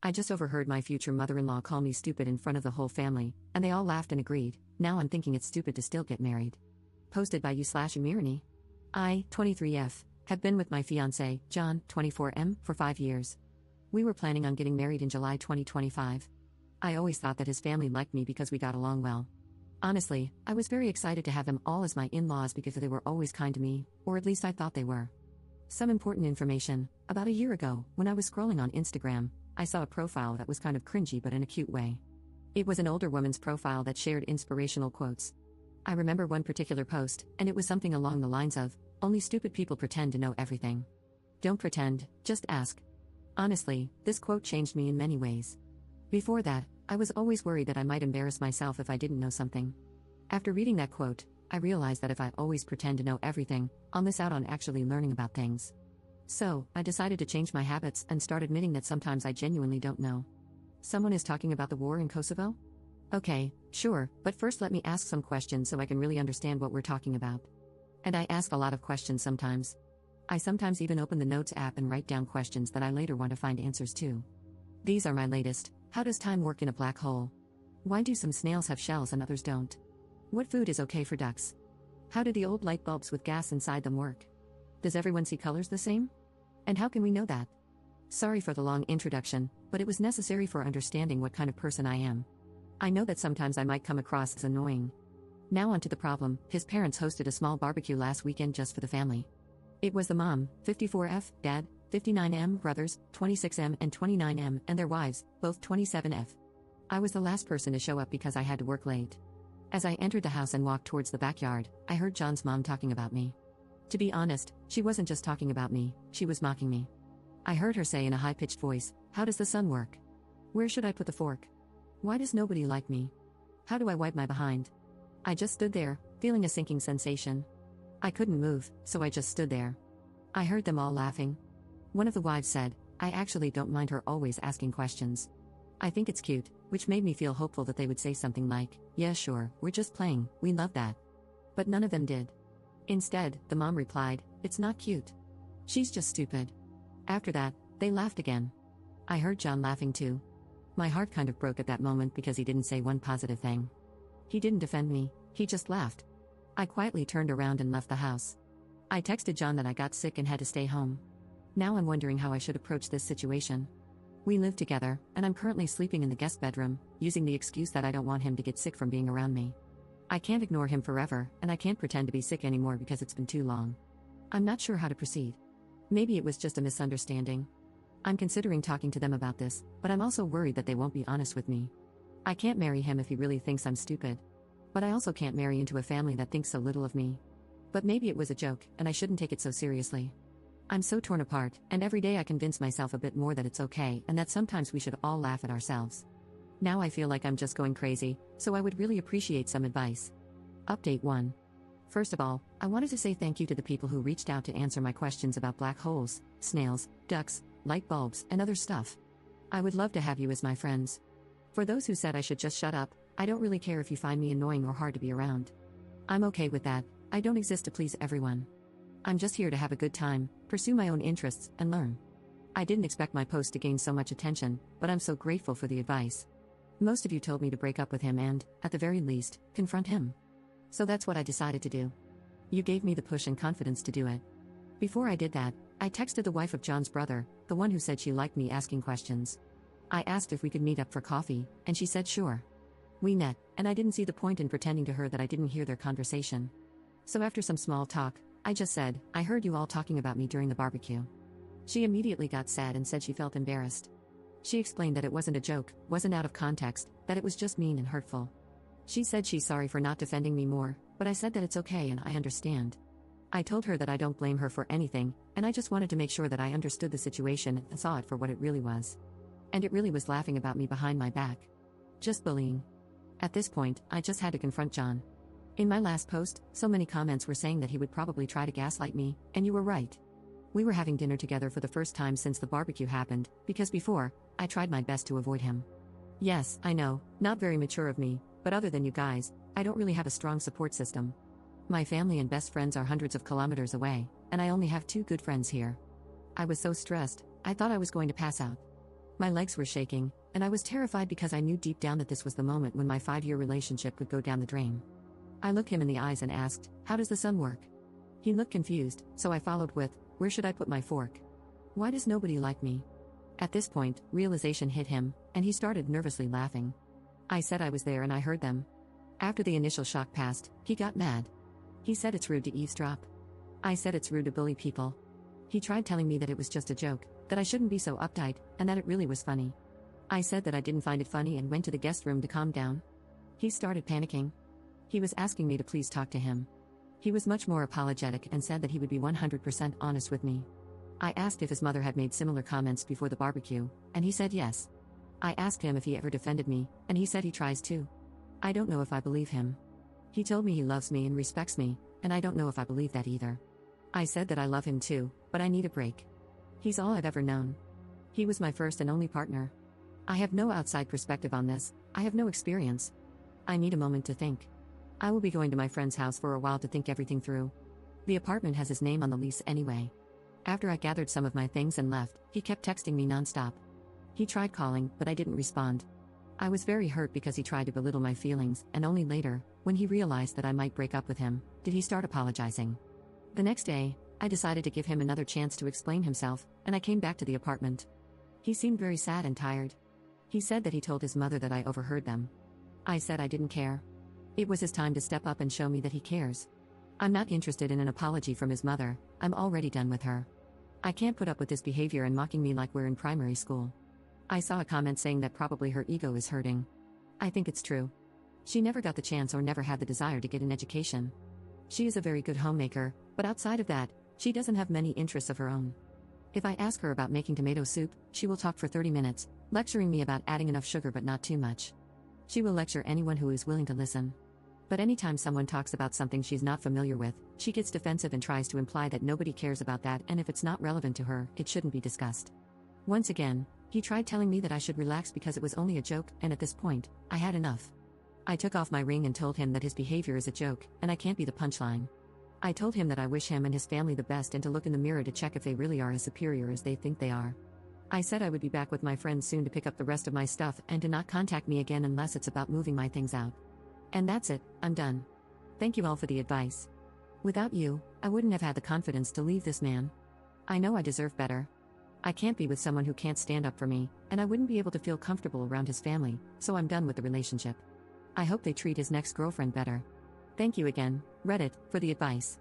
I just overheard my future mother-in-law call me stupid in front of the whole family, and they all laughed and agreed. Now I'm thinking it's stupid to still get married. Posted by you/Umirani. I, 23F, have been with my fiancé, John, 24M, for 5 years. We were planning on getting married in July 2025. I always thought that his family liked me because we got along well. Honestly, I was very excited to have them all as my in-laws because they were always kind to me, or at least I thought they were. Some important information: about a year ago, when I was scrolling on Instagram, I saw a profile that was kind of cringy but in a cute way. It was an older woman's profile that shared inspirational quotes. I remember one particular post, and it was something along the lines of, "Only stupid people pretend to know everything. Don't pretend, just ask." Honestly, this quote changed me in many ways. Before that, I was always worried that I might embarrass myself if I didn't know something. After reading that quote, I realized that if I always pretend to know everything, I'll miss out on actually learning about things. So, I decided to change my habits and start admitting that sometimes I genuinely don't know. Someone is talking about the war in Kosovo? Okay, sure, but first let me ask some questions so I can really understand what we're talking about. And I ask a lot of questions sometimes. I sometimes even open the Notes app and write down questions that I later want to find answers to. These are my latest. How does time work in a black hole? Why do some snails have shells and others don't? What food is okay for ducks? How do the old light bulbs with gas inside them work? Does everyone see colors the same? And how can we know that? Sorry for the long introduction, but it was necessary for understanding what kind of person I am. I know that sometimes I might come across as annoying. Now on to the problem. His parents hosted a small barbecue last weekend just for the family. It was the mom, 54F, dad, 59M, brothers, 26M and 29M, and their wives, both 27F. I was the last person to show up because I had to work late. As I entered the house and walked towards the backyard, I heard John's mom talking about me. To be honest, she wasn't just talking about me, she was mocking me. I heard her say in a high-pitched voice, "How does the sun work? Where should I put the fork? Why does nobody like me? How do I wipe my behind?" I just stood there, feeling a sinking sensation. I couldn't move, so I just stood there. I heard them all laughing. One of the wives said, "I actually don't mind her always asking questions. I think it's cute," which made me feel hopeful that they would say something like, "Yeah sure, we're just playing, we love that." But none of them did. Instead, the mom replied, "It's not cute. She's just stupid." After that, they laughed again. I heard John laughing too. My heart kind of broke at that moment because he didn't say one positive thing. He didn't defend me, he just laughed. I quietly turned around and left the house. I texted John that I got sick and had to stay home. Now I'm wondering how I should approach this situation. We live together, and I'm currently sleeping in the guest bedroom, using the excuse that I don't want him to get sick from being around me. I can't ignore him forever, and I can't pretend to be sick anymore because it's been too long. I'm not sure how to proceed. Maybe it was just a misunderstanding. I'm considering talking to them about this, but I'm also worried that they won't be honest with me. I can't marry him if he really thinks I'm stupid. But I also can't marry into a family that thinks so little of me. But maybe it was a joke, and I shouldn't take it so seriously. I'm so torn apart, and every day I convince myself a bit more that it's okay and that sometimes we should all laugh at ourselves. Now I feel like I'm just going crazy, so I would really appreciate some advice. Update 1. First of all, I wanted to say thank you to the people who reached out to answer my questions about black holes, snails, ducks, light bulbs, and other stuff. I would love to have you as my friends. For those who said I should just shut up, I don't really care if you find me annoying or hard to be around. I'm okay with that. I don't exist to please everyone. I'm just here to have a good time, pursue my own interests, and learn. I didn't expect my post to gain so much attention, but I'm so grateful for the advice. Most of you told me to break up with him and, at the very least, confront him. So that's what I decided to do. You gave me the push and confidence to do it. Before I did that, I texted the wife of John's brother, the one who said she liked me asking questions. I asked if we could meet up for coffee, and she said sure. We met, and I didn't see the point in pretending to her that I didn't hear their conversation. So after some small talk, I just said, "I heard you all talking about me during the barbecue." She immediately got sad and said she felt embarrassed. She explained that it wasn't a joke, wasn't out of context, that it was just mean and hurtful. She said she's sorry for not defending me more, but I said that it's okay and I understand. I told her that I don't blame her for anything, and I just wanted to make sure that I understood the situation and saw it for what it really was. And it really was laughing about me behind my back. Just bullying. At this point, I just had to confront John. In my last post, so many comments were saying that he would probably try to gaslight me, and you were right. We were having dinner together for the first time since the barbecue happened, because before, I tried my best to avoid him. Yes, I know, not very mature of me, but other than you guys, I don't really have a strong support system. My family and best friends are hundreds of kilometers away, and I only have 2 good friends here. I was so stressed, I thought I was going to pass out. My legs were shaking, and I was terrified because I knew deep down that this was the moment when my 5-year relationship would go down the drain. I looked him in the eyes and asked, "How does the sun work?" He looked confused, so I followed with, "Where should I put my fork? Why does nobody like me?" At this point, realization hit him, and he started nervously laughing. I said I was there and I heard them. After the initial shock passed, he got mad. He said it's rude to eavesdrop. I said it's rude to bully people. He tried telling me that it was just a joke, that I shouldn't be so uptight, and that it really was funny. I said that I didn't find it funny and went to the guest room to calm down. He started panicking. He was asking me to please talk to him. He was much more apologetic and said that he would be 100% honest with me. I asked if his mother had made similar comments before the barbecue, and he said yes. I asked him if he ever defended me, and he said he tries to. I don't know if I believe him. He told me he loves me and respects me, and I don't know if I believe that either. I said that I love him too, but I need a break. He's all I've ever known. He was my first and only partner. I have no outside perspective on this, I have no experience. I need a moment to think. I will be going to my friend's house for a while to think everything through. The apartment has his name on the lease anyway. After I gathered some of my things and left, he kept texting me nonstop. He tried calling, but I didn't respond. I was very hurt because he tried to belittle my feelings, and only later, when he realized that I might break up with him, did he start apologizing. The next day, I decided to give him another chance to explain himself, and I came back to the apartment. He seemed very sad and tired. He said that he told his mother that I overheard them. I said I didn't care. It was his time to step up and show me that he cares. I'm not interested in an apology from his mother, I'm already done with her. I can't put up with this behavior and mocking me like we're in primary school. I saw a comment saying that probably her ego is hurting. I think it's true. She never got the chance or never had the desire to get an education. She is a very good homemaker, but outside of that, she doesn't have many interests of her own. If I ask her about making tomato soup, she will talk for 30 minutes, lecturing me about adding enough sugar but not too much. She will lecture anyone who is willing to listen. But anytime someone talks about something she's not familiar with, she gets defensive and tries to imply that nobody cares about that, and if it's not relevant to her, it shouldn't be discussed. Once again, he tried telling me that I should relax because it was only a joke, and at this point, I had enough. I took off my ring and told him that his behavior is a joke, and I can't be the punchline. I told him that I wish him and his family the best and to look in the mirror to check if they really are as superior as they think they are. I said I would be back with my friends soon to pick up the rest of my stuff and to not contact me again unless it's about moving my things out. And that's it, I'm done. Thank you all for the advice. Without you, I wouldn't have had the confidence to leave this man. I know I deserve better. I can't be with someone who can't stand up for me, and I wouldn't be able to feel comfortable around his family, so I'm done with the relationship. I hope they treat his next girlfriend better. Thank you again, Reddit, for the advice.